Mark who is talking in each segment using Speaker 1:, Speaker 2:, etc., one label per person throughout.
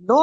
Speaker 1: 9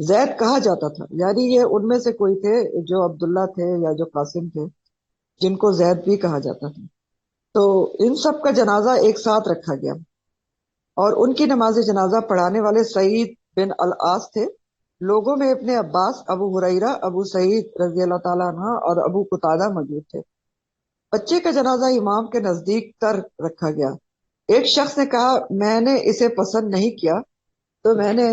Speaker 1: زید کہا جاتا تھا، یعنی یہ ان میں سے کوئی تھے جو عبداللہ تھے یا جو قاسم تھے، جن کو زید بھی کہا جاتا تھا. تو ان سب کا جنازہ ایک ساتھ رکھا گیا، اور ان کی نماز جنازہ پڑھانے والے سعید بن العاص تھے. لوگوں میں ابن عباس، ابو ہریرہ، ابو سعید رضی اللہ تعالیٰ عنہ اور ابو قتادہ موجود تھے. بچے کا جنازہ امام کے نزدیک تر رکھا گیا. ایک شخص نے کہا میں نے اسے پسند نہیں کیا، تو میں نے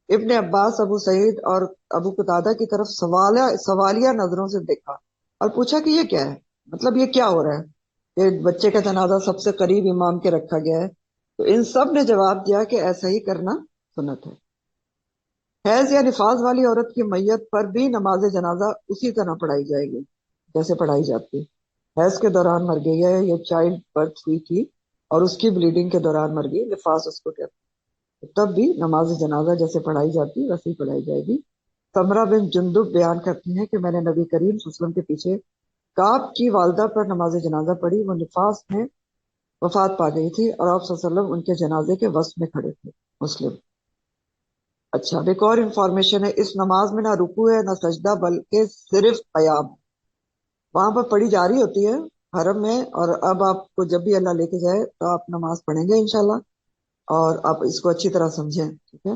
Speaker 1: ابن عباس، ابو سعید اور ابو قتادہ کی طرف سوالیہ نظروں سے دیکھا اور پوچھا کہ یہ کیا ہے، مطلب یہ کیا ہو رہا ہے کہ بچے کا جنازہ سب سے قریب امام کے رکھا گیا ہے. تو ان سب نے جواب دیا کہ ایسا ہی کرنا سنت ہے. حیض یا نفاس والی عورت کی میت پر بھی نماز جنازہ اسی طرح پڑھائی جائے گی جیسے پڑھائی جاتی ہے. حیض کے دوران مر گئی ہے، یہ چائلڈ برتھ ہوئی تھی اور اس کی بلیڈنگ کے دوران مر گئی، نفاس اس کو کہتے ہیں، تب بھی نماز جنازہ جیسے پڑھائی جاتی ہے ویسے ہی پڑھائی جائے گی. سمرہ بن جندب بیان کرتی ہیں کہ میں نے نبی کریم صلی اللہ علیہ وسلم کے پیچھے کعب کی والدہ پر نماز جنازہ پڑھی. وہ نفاس میں وفات پا گئی تھی اور آپ صلی اللہ علیہ وسلم ان کے جنازے کے وسط میں کھڑے تھے. مسلم. اچھا، اب ایک اور انفارمیشن ہے، اس نماز میں نہ رکوع ہے نہ سجدہ بلکہ صرف قیام. وہاں پر پڑھی جا رہی ہوتی ہے حرم میں، اور اب آپ کو جب بھی اللہ لے کے جائے تو آپ نماز پڑھیں گے انشاءاللہ، اور آپ اس کو اچھی طرح سمجھیں. ٹھیک ہے،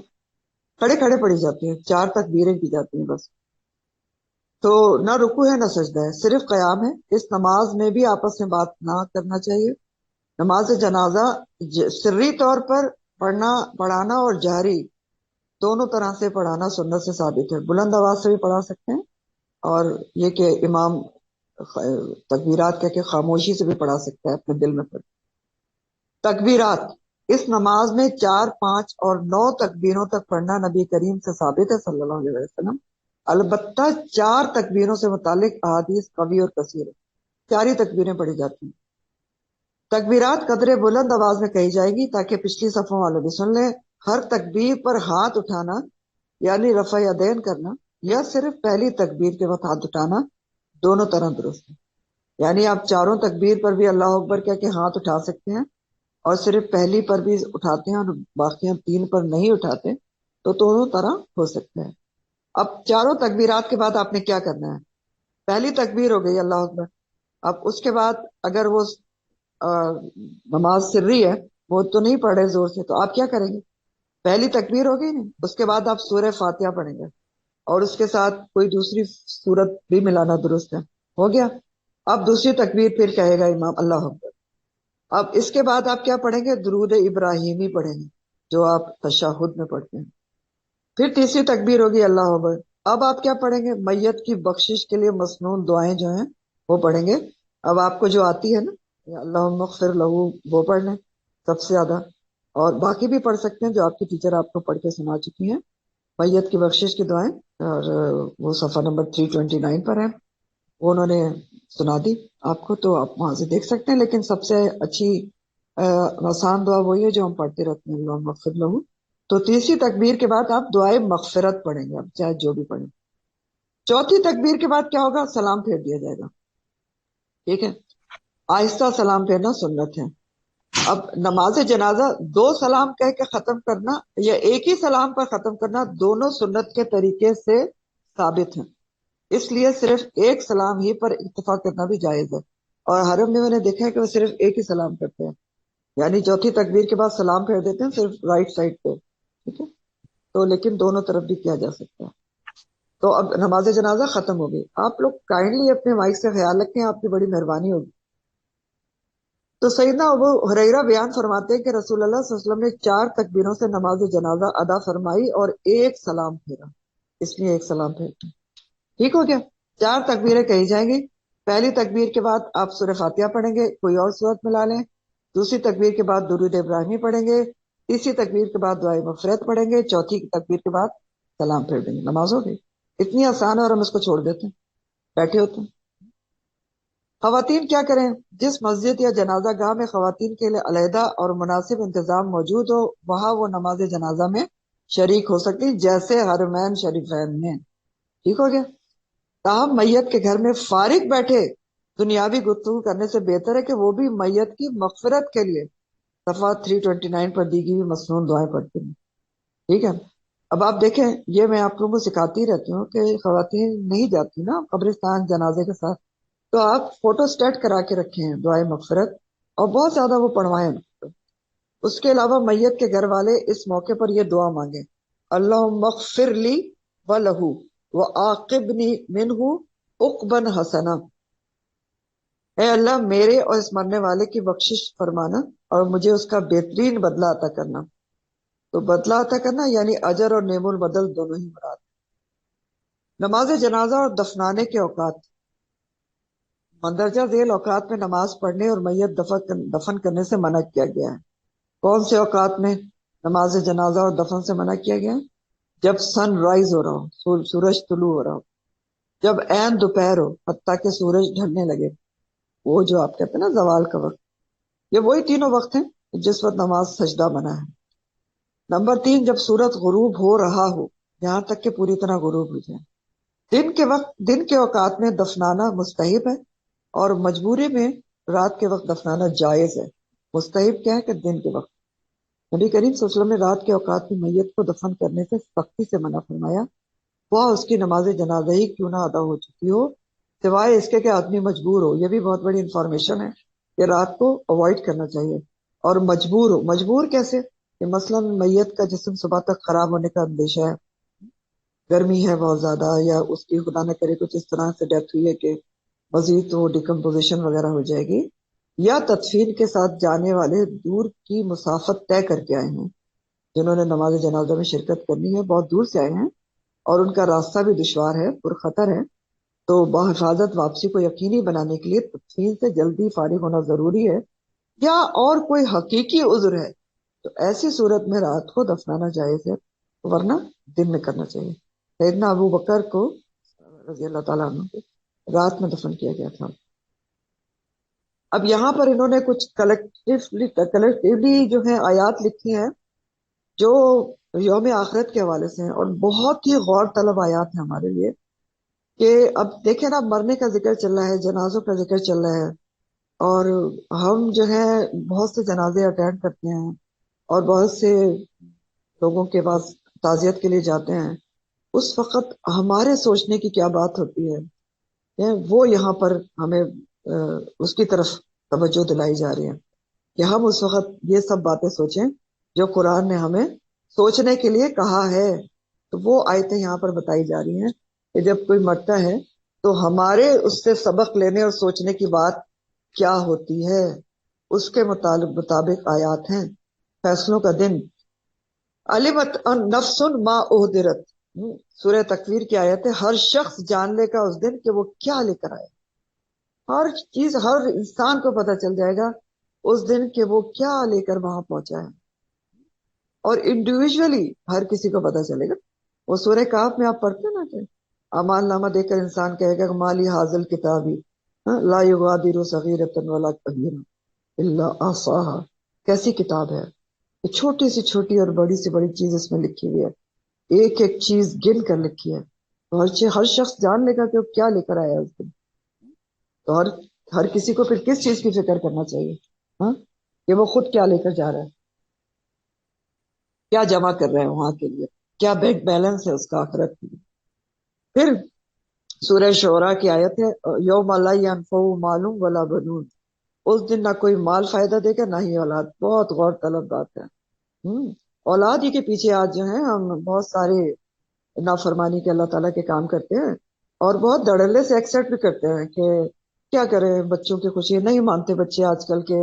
Speaker 1: کھڑے کھڑے پڑھی جاتی ہیں، 4 تکبیریں کی جاتی ہیں بس. تو نہ رکوع ہے نہ سجدہ ہے، صرف قیام ہے. اس نماز میں بھی آپس میں بات نہ کرنا چاہیے. نماز جنازہ سری طور پر پڑھانا اور جہری دونوں طرح سے پڑھانا سنت سے ثابت ہے. بلند آواز سے بھی پڑھا سکتے ہیں، اور یہ کہ امام تکبیرات کہہ کے خاموشی سے بھی پڑھا سکتا ہے اپنے دل میں پڑھ. تکبیرات، اس نماز میں 4، 5 اور 9 تکبیروں تک پڑھنا نبی کریم سے ثابت ہے صلی اللہ علیہ وسلم. البتہ 4 تکبیروں سے متعلق احادیث قوی اور کثیر ہے، 4 ہی تکبیریں پڑھی جاتی ہیں. تکبیرات قدرے بلند آواز میں کہی جائے گی تاکہ پچھلی صفوں والے بھی سن لیں. ہر تکبیر پر ہاتھ اٹھانا یعنی رفع یدین کرنا، یا صرف پہلی تکبیر کے وقت ہاتھ اٹھانا، دونوں طرح درست ہے. یعنی آپ چاروں تکبیر پر بھی اللہ اکبر کہہ کے ہاتھ اٹھا سکتے ہیں، اور صرف پہلی پر بھی اٹھاتے ہیں اور باقی 3 پر نہیں اٹھاتے، تو دونوں طرح ہو سکتا ہے. اب چاروں تکبیرات کے بعد آپ نے کیا کرنا ہے؟ پہلی تکبیر ہو گئی اللہ اکبر. اب اس کے بعد اگر وہ نماز سری ہے، وہ تو نہیں پڑھ رہے زور سے، تو آپ کیا کریں گے؟ پہلی تکبیر ہو گئی نا، اس کے بعد آپ سورہ فاتحہ پڑھیں گے اور اس کے ساتھ کوئی دوسری سورت بھی ملانا درست ہے. ہو گیا. اب دوسری تکبیر پھر کہے گا امام اللہ اکبر. اب اس کے بعد آپ کیا پڑھیں گے؟ درود ابراہیمی پڑھیں گے جو آپ تشہد میں پڑھتے ہیں. پھر تیسری تکبیر ہوگی اللہ اکبر. اب آپ کیا پڑھیں گے؟ میت کی بخشش کے لیے مسنون دعائیں جو ہیں وہ پڑھیں گے. اب آپ کو جو آتی ہے نا، اللہم اغفر لہو، وہ پڑھ لیں سب سے زیادہ، اور باقی بھی پڑھ سکتے ہیں جو آپ کی ٹیچر آپ کو پڑھ کے سنا چکی ہیں. میت کی بخشش کی دعائیں، اور وہ صفحہ نمبر 329 پر ہے، وہ انہوں نے سنا دی آپ کو، تو آپ وہاں سے دیکھ سکتے ہیں. لیکن سب سے اچھی آسان دعا وہی ہے جو ہم پڑھتے رہتے ہیں، اللہم اغفر لہو. تو تیسری تکبیر کے بعد آپ دعائے مغفرت پڑھیں گے، اب چاہے جو بھی پڑھیں. چوتھی تکبیر کے بعد کیا ہوگا؟ سلام پھیر دیا جائے گا. ٹھیک ہے، آہستہ سلام پھیرنا سنت ہے. اب نماز جنازہ 2 سلام کہہ کے ختم کرنا یا ایک ہی سلام پر ختم کرنا، دونوں سنت کے طریقے سے ثابت ہیں. اس لیے صرف ایک سلام ہی پر اکتفا کرنا بھی جائز ہے. اور حرم میں نے دیکھا ہے کہ وہ صرف ایک ہی سلام کرتے ہیں، یعنی چوتھی تکبیر کے بعد سلام پھیر دیتے ہیں صرف رائٹ سائڈ پہ. ٹھیک ہے، تو لیکن دونوں طرف بھی کیا جا سکتا ہے. تو اب نماز جنازہ ختم ہو گئی. آپ لوگ کائنڈلی اپنے مائک سے خیال رکھیں، آپ کی بڑی مہربانی ہوگی. تو سیدنا ابو ہریرہ بیان فرماتے ہیں کہ رسول اللہ صلی اللہ علیہ وسلم نے 4 تکبیروں سے نماز جنازہ ادا فرمائی اور ایک سلام پھیرا، اس لیے ایک سلام پھیرتے. ٹھیک ہو گیا. 4 تکبیریں کہی جائیں گی. پہلی تکبیر کے بعد آپ سورہ فاتحہ پڑھیں گے، کوئی اور سورت ملا لیں. دوسری تکبیر کے بعد درود ابراہیمی پڑھیں گے. تیسری تکبیر کے بعد دعائے مغفرت پڑھیں گے. چوتھی تکبیر کے بعد سلام پھیر دیں گے. نماز ہو گئی. اتنی آسان ہے اور ہم اس کو چھوڑ دیتے ہیں، بیٹھے ہوتے ہیں. خواتین کیا کریں؟ جس مسجد یا جنازہ گاہ میں خواتین کے لیے علیحدہ اور مناسب انتظام موجود ہو، وہاں وہ نماز جنازہ میں شریک ہو سکتی، جیسے حرمین شریفین میں. ٹھیک ہو گیا. تاہم میت کے گھر میں فارغ بیٹھے دنیاوی گفتگو کرنے سے بہتر ہے کہ وہ بھی میت کی مغفرت کے لیے صفحہ 329 پر دی گئی مسنون دعائیں پڑھتے ہیں. ٹھیک ہے. اب آپ دیکھیں، یہ میں آپ لوگوں کو سکھاتی رہتی ہوں کہ خواتین نہیں جاتی نا قبرستان جنازے کے ساتھ، تو آپ فوٹو اسٹیٹ کرا کے رکھے ہیں دعائیں مغفرت، اور بہت زیادہ وہ پڑھوائیں. اس کے علاوہ میت کے گھر والے اس موقع پر یہ دعا مانگیں: اللہم اغفر لی ولہ وعاقبنی منہ عقبا حسنا. اے اللہ میرے اور اس مرنے والے کی بخشش فرمانا اور مجھے اس کا بہترین بدلہ عطا کرنا. تو بدلہ عطا کرنا یعنی اجر اور نعم البدل دونوں ہی مراد. نماز جنازہ اور دفنانے کے اوقات. مندرجہ ذیل اوقات میں نماز پڑھنے اور میت دفن کرنے سے منع کیا گیا ہے. کون سے اوقات میں نماز جنازہ اور دفن سے منع کیا گیا ہے؟ جب سن رائز ہو رہا ہو، سورج طلوع ہو رہا ہو، جب عین دوپہر ہو حتیٰ کہ سورج ڈھلنے لگے، وہ جو آپ کہتے ہیں نا زوال کا وقت، یہ وہی تینوں وقت ہیں جس وقت نماز سجدہ بنا ہے. نمبر 3، جب سورج غروب ہو رہا ہو یہاں تک کہ پوری طرح غروب ہو جائے. دن کے اوقات میں دفنانا مستحب ہے، اور مجبوری میں رات کے وقت دفنانا جائز ہے. مستحب کیا ہے کہ دن کے وقت. نبی کریم صلی اللہ علیہ وسلم نے رات کے اوقات میں میت کو دفن کرنے سے سختی سے منع فرمایا، وہ اس کی نماز جنازہ ہی کیوں نہ ادا ہو چکی ہو، سوائے اس کے کہ آدمی مجبور ہو. یہ بھی بہت بڑی انفارمیشن ہے کہ رات کو اوائڈ کرنا چاہیے. اور مجبور ہو، مجبور کیسے؟ کہ مثلا میت کا جسم صبح تک خراب ہونے کا اندیشہ ہے، گرمی ہے بہت زیادہ، یا اس کی خدا نہ کرے کچھ اس طرح سے ڈیتھ ہوئی ہے کہ مزید تو ڈیکمپوزیشن وغیرہ ہو جائے گی، یا تدفین کے ساتھ جانے والے دور کی مسافت طے کر کے آئے ہیں، جنہوں نے نماز جنازہ میں شرکت کرنی ہے، بہت دور سے آئے ہیں اور ان کا راستہ بھی دشوار ہے، پرخطر ہے، تو بحفاظت واپسی کو یقینی بنانے کے لیے تدفین سے جلدی فارغ ہونا ضروری ہے، یا اور کوئی حقیقی عذر ہے تو ایسی صورت میں رات کو دفنانا جائز ہے، ورنہ دن میں کرنا چاہیے. سیدنا ابو بکر کو رضی اللہ تعالیٰ عنہ کو رات میں دفن کیا گیا تھا. اب یہاں پر انہوں نے کچھ کلیکٹیولی جو ہے آیات لکھی ہیں جو یوم آخرت کے حوالے سے ہیں، اور بہت ہی غور طلب آیات ہیں ہمارے لیے. کہ اب دیکھیں نا، مرنے کا ذکر چل رہا ہے، جنازوں کا ذکر چل رہا ہے، اور ہم جو ہے بہت سے جنازے اٹینڈ کرتے ہیں اور بہت سے لوگوں کے پاس تعزیت کے لیے جاتے ہیں. اس وقت ہمارے سوچنے کی کیا بات ہوتی ہے، وہ یہاں پر ہمیں اس کی طرف توجہ دلائی جا رہی ہے کہ ہم اس وقت یہ سب باتیں سوچیں جو قرآن نے ہمیں سوچنے کے لیے کہا ہے. تو وہ آیتیں یہاں پر بتائی جا رہی ہیں کہ جب کوئی مرتا ہے تو ہمارے اس سے سبق لینے اور سوچنے کی بات کیا ہوتی ہے، اس کے مطابق آیات ہیں. فیصلوں کا دن. علمت ان نفس ما احضرت، سورہ تکویر کی آیت ہے. ہر شخص جان لے گا اس دن کہ وہ کیا لے کر آئے. ہر چیز، ہر انسان کو پتہ چل جائے گا اس دن کہ وہ کیا لے کر وہاں پہنچا ہے، اور انڈیویجولی ہر کسی کو پتہ چلے گا. وہ سورہ کہف میں آپ پڑھتے ہیں نا کہ اعمال نامہ دیکھ کر انسان کہے گا مالی حاضل کتابی لا یغادر صغیرۃ ولا کبیرہ الا احصاها. کیسی کتاب ہے، چھوٹی سے چھوٹی اور بڑی سے بڑی چیز اس میں لکھی ہوئی ہے، ایک ایک چیز گن کر لکھی ہے. تو ہر شخص جان لے گا کہ وہ کیا لے کر آیا اس دن. تو ہر کسی کو پھر کس چیز کی فکر کرنا چاہیے، ہاں، کہ وہ خود کیا لے کر جا رہا ہے، کیا جمع کر رہے ہیں وہاں کے لیے، کیا بینک بیلنس ہے اس کا آخرت کے لیے. پھر سورہ شعراء کی آیت ہے یوم لا ینفع مال ولا بنون. اس دن نہ کوئی مال فائدہ دے گا نہ ہی اولاد. بہت غور طلب بات ہے. اولاد ہی کے پیچھے آج جو ہے ہم بہت سارے نافرمانی کے اللہ تعالیٰ کے کام کرتے ہیں، اور بہت دھڑلے سے ایکسپٹ بھی کرتے ہیں کہ کیا کریں، بچوں کی خوشی نہیں مانتے بچے آج کل کے،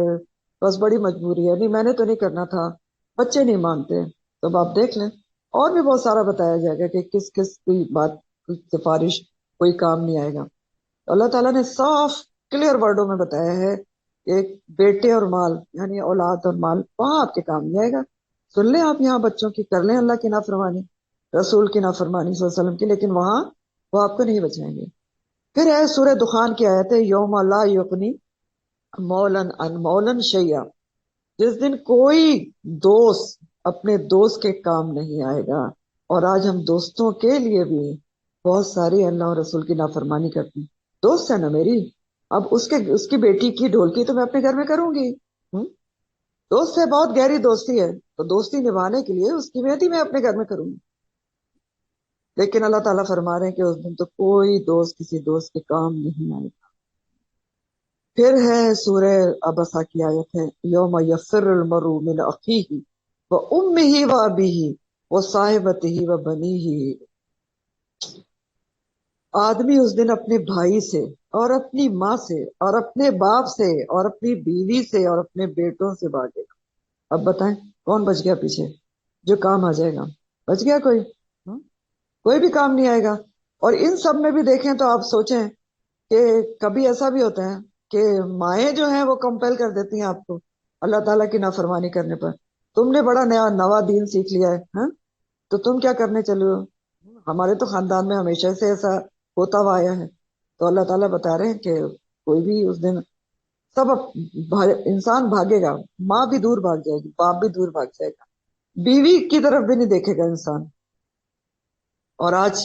Speaker 1: بس بڑی مجبوری ہے، نہیں میں نے تو نہیں کرنا تھا، بچے نہیں مانتے. تو آپ دیکھ لیں، اور بھی بہت سارا بتایا جائے گا کہ کس کس کی بات سفارش کوئی کام نہیں آئے گا. اللہ تعالیٰ نے صاف کلیئر ورڈوں میں بتایا ہے کہ بیٹے اور مال یعنی اولاد اور مال وہاں آپ کے کام نہیں آئے گا. سن لیں آپ یہاں بچوں کی، کر لیں اللہ کی نافرمانی، رسول کی نافرمانی صلی اللہ علیہ وسلم کی، لیکن وہاں وہ آپ کو نہیں بچائیں گے. پھر ہے سورہ دخان کی آیت ہے یوم لا یغنی مولن ان مولن شیئا. جس دن کوئی دوست اپنے دوست کے کام نہیں آئے گا. اور آج ہم دوستوں کے لیے بھی بہت ساری اللہ اور رسول کی نافرمانی کرتے ہیں. دوست ہے نا میری، اب اس کی بیٹی کی ڈھولکی تو میں اپنے گھر میں کروں گی. دوست ہے، بہت گہری دوستی ہے، تو دوستی نبھانے کے لیے اس کی مہندی میں اپنے گھر میں کروں گی. لیکن اللہ تعالیٰ فرما رہے ہیں کہ اس دن تو کوئی دوست کسی دوست کے کام نہیں آئے گا۔ پھر ہے سورہ عبسہ کی آیت ہے، یوم یفر المرء من اخیہ و امہ و ابیہ و صاحبتہ و بنیہ، آدمی اس دن اپنے بھائی سے اور اپنی ماں سے اور اپنے باپ سے اور اپنی بیوی سے اور اپنے بیٹوں سے بھاگے گا۔ اب بتائیں کون بچ گیا پیچھے جو کام آ جائے گا؟ بچ گیا کوئی؟ ہاں؟ کوئی بھی کام نہیں آئے گا۔ اور ان سب میں بھی دیکھیں تو آپ سوچیں کہ کبھی ایسا بھی ہوتا ہے کہ مائیں جو ہیں وہ کمپیل کر دیتی ہیں آپ کو اللہ تعالیٰ کی نافرمانی کرنے پر۔ تم نے بڑا نیا نوا دین سیکھ لیا ہے، ہاں، تو تم کیا کرنے چلے ہو؟ ہمارے تو خاندان میں ہمیشہ سے ایسا ہوتا ہوا آیا ہے۔ تو اللہ تعالیٰ بتا رہے ہیں کہ کوئی بھی اس دن سب انسان بھاگے گا، ماں بھی دور بھاگ جائے گی، باپ بھی دور بھاگ جائے گا، بیوی کی طرف بھی نہیں دیکھے گا انسان۔ اور آج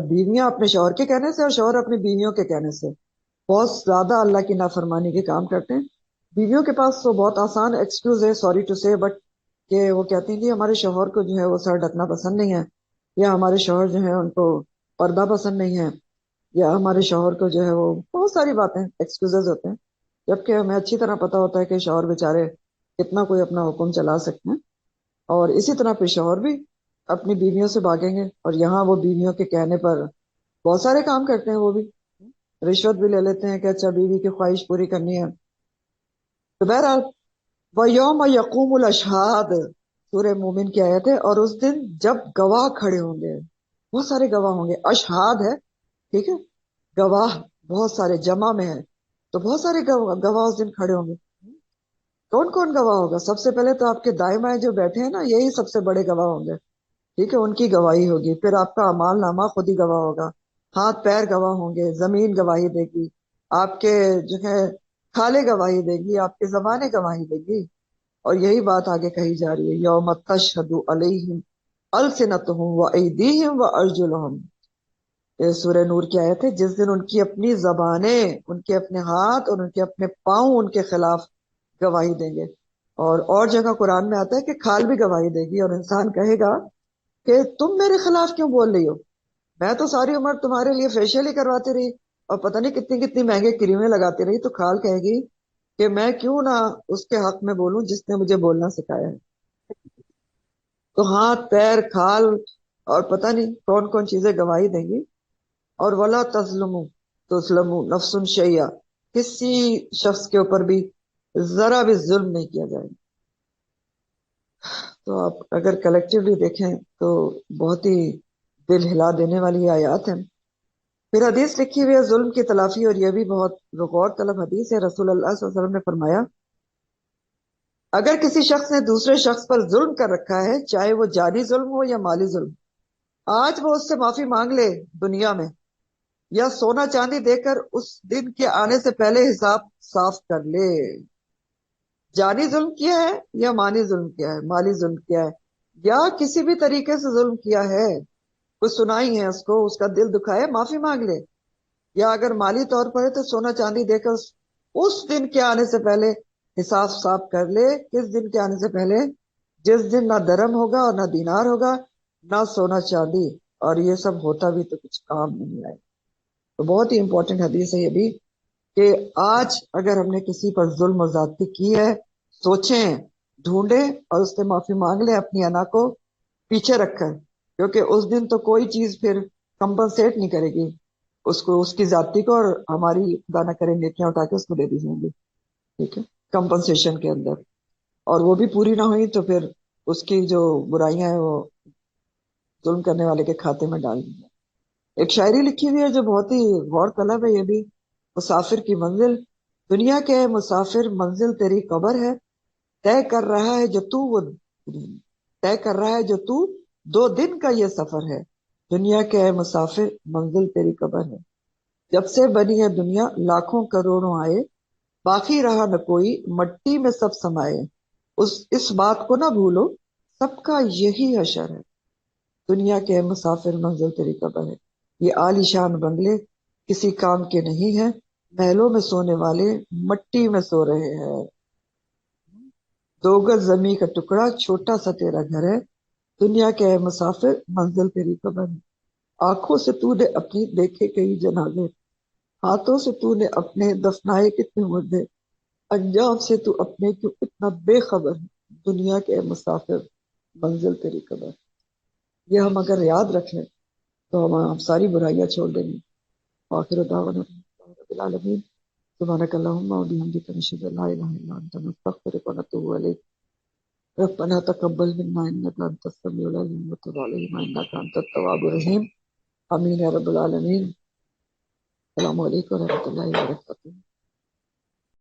Speaker 1: بیویاں اپنے شوہر کے کہنے سے اور شوہر اپنی بیویوں کے کہنے سے بہت زیادہ اللہ کی نافرمانی کے کام کرتے ہیں۔ بیویوں کے پاس تو بہت آسان ایکسکیوز ہے، سوری ٹو سے، بٹ کہ وہ کہتی ہیں کہ ہمارے شوہر کو جو ہے وہ سر ڈھکنا پسند نہیں ہے، یا ہمارے شوہر جو ہے ان کو پردہ پسند نہیں ہے، یا ہمارے شوہر کو جو ہے وہ بہت ساری باتیں ایکسکیوزز ہوتے ہیں، جبکہ ہمیں اچھی طرح پتا ہوتا ہے کہ شوہر بیچارے کتنا کوئی اپنا حکم چلا سکتے ہیں۔ اور اسی طرح پھر شوہر بھی اپنی بیویوں سے بھاگیں گے، اور یہاں وہ بیویوں کے کہنے پر بہت سارے کام کرتے ہیں، وہ بھی رشوت بھی لے لیتے ہیں کہ اچھا بیوی کی خواہش پوری کرنی ہے۔ تو بہرحال وَيَوْمَ يَقُومُ الْأَشْهَادُ، سورہ مومن کی آیت ہے، اور اس دن جب گواہ کھڑے ہوں گے، بہت سارے گواہ ہوں گے، اشہاد ہے، ٹھیک ہے، گواہ بہت سارے جمع میں ہے، تو بہت سارے گواہ اس دن کھڑے ہوں گے۔ کون کون گواہ ہوگا؟ سب سے پہلے تو آپ کے دائیں بائیں جو بیٹھے ہیں نا، یہی سب سے بڑے گواہ ہوں گے، ٹھیک ہے، ان کی گواہی ہوگی۔ پھر آپ کا اعمال نامہ خود ہی گواہ ہوگا، ہاتھ پیر گواہ ہوں گے، زمین گواہی دے گی، آپ کے جو ہے کھالے گواہی دے گی، آپ کے زبانیں گواہی دے گی۔ اور یہی بات آگے کہی جا رہی ہے، یوم تشہد علیہم السنتہم وایدیہم وارجلہم، یہ سورہ نور کی آیت ہے، جس دن ان کی اپنی زبانیں، ان کے اپنے ہاتھ اور ان کے اپنے پاؤں ان کے خلاف گواہی دیں گے۔ اور جگہ قرآن میں آتا ہے کہ کھال بھی گواہی دے گی، اور انسان کہے گا کہ تم میرے خلاف کیوں بول رہی ہو؟ میں تو ساری عمر تمہارے لیے فیشیل ہی کرواتی رہی اور پتہ نہیں کتنی کتنی مہنگے کریمیں لگاتی رہی۔ تو کھال کہے گی کہ میں کیوں نہ اس کے حق میں بولوں جس نے مجھے بولنا سکھایا ہے۔ تو ہاتھ پیر کھال اور پتہ نہیں کون کون چیزیں گواہی دیں گی۔ اور ولا تظلموا تظلموا نفس شیئا، کسی شخص کے اوپر بھی ذرا بھی ظلم نہیں کیا جائے گا۔ تو آپ اگر کلیکٹیولی دیکھیں تو بہت ہی دل ہلا دینے والی آیات ہیں۔ پھر حدیث لکھی ہوئی ہے ظلم کی تلافی، اور یہ بھی بہت غور طلب حدیث ہے۔ رسول اللہ صلی اللہ علیہ وسلم نے فرمایا، اگر کسی شخص نے دوسرے شخص پر ظلم کر رکھا ہے، چاہے وہ جانی ظلم ہو یا مالی ظلم، آج وہ اس سے معافی مانگ لے دنیا میں، یا سونا چاندی دے کر اس دن کے آنے سے پہلے حساب صاف کر لے۔ جانی ظلم کیا ہے یا مانی ظلم کیا ہے، مالی ظلم کیا ہے، یا کسی بھی طریقے سے ظلم کیا ہے، کچھ سنائی ہے اس کو، اس کا دل دکھائے، معافی مانگ لے۔ یا اگر مالی طور پر ہے تو سونا چاندی دے کر اس دن کے آنے سے پہلے حساب صاف کر لے۔ کس دن کے آنے سے پہلے؟ جس دن نہ درم ہوگا اور نہ دینار ہوگا، نہ سونا چاندی، اور یہ سب ہوتا بھی تو کچھ کام نہیں آئے۔ تو بہت ہی امپورٹنٹ حدیث ہے یہ بھی، کہ آج اگر ہم نے کسی پر ظلم و زیادتی کی ہے، سوچیں، ڈھونڈیں اور اس سے معافی مانگ لیں اپنی انا کو پیچھے رکھ کر، کیونکہ اس دن تو کوئی چیز پھر کمپنسیٹ نہیں کرے گی اس کو، اس کی ذاتی کو، اور ہماری خدا نہ کرے نیکیاں اٹھا کے اس کو دے دی جائیں گی، ٹھیک ہے، کمپنسیشن کے اندر، اور وہ بھی پوری نہ ہوئی تو پھر اس کی جو برائیاں ہیں وہ ظلم کرنے والے کے کھاتے میں ڈال دی جائیں۔ ایک شاعری لکھی ہوئی ہے جو بہت ہی غور طلب ہے یہ بھی، مسافر کی منزل، دنیا کے مسافر منزل تیری قبر ہے، طے کر رہا ہے جو تو وہ طے کر رہا ہے جو تو 2 دن کا یہ سفر ہے، دنیا کے اے مسافر منزل تیری قبر ہے۔ جب سے بنی ہے دنیا لاکھوں کروڑوں آئے، باقی رہا نہ کوئی مٹی میں سب سمائے، اس بات کو نہ بھولو سب کا یہی حشر ہے، دنیا کے اے مسافر منزل تیری قبر ہے۔ یہ عالی شان بنگلے کسی کام کے نہیں ہیں، محلوں میں سونے والے مٹی میں سو رہے ہیں، 2 گز زمیں کا ٹکڑا چھوٹا سا تیرا گھر ہے، دنیا کے اے مسافر منزل تیری قبر ہے۔ آنکھوں سے تو نے اپنی دیکھے کئی جنازے، ہاتھوں سے تو نے اپنے دفنائے کتنے مردے، انجام سے تو اپنے کیوں اتنا بے خبر ہے، دنیا کے مسافر منزل تیری قبر۔ یہ ہم اگر یاد رکھ لیں تو ہم ساری برائیاں چھوڑ دیں گے۔ آخر دعوانا رب العالمین، سبحانک اللہم و بحمدک، نشہد ان لا الہ الا انت، نستغفرک و نتوب الیک، ربنا تقبل منا انک انت السمیع العلیم وتب علینا انک انت التواب الرحیم۔ آمین یا رب العالمین۔ السلام علیکم و رحمۃ اللہ وبرکاتہ۔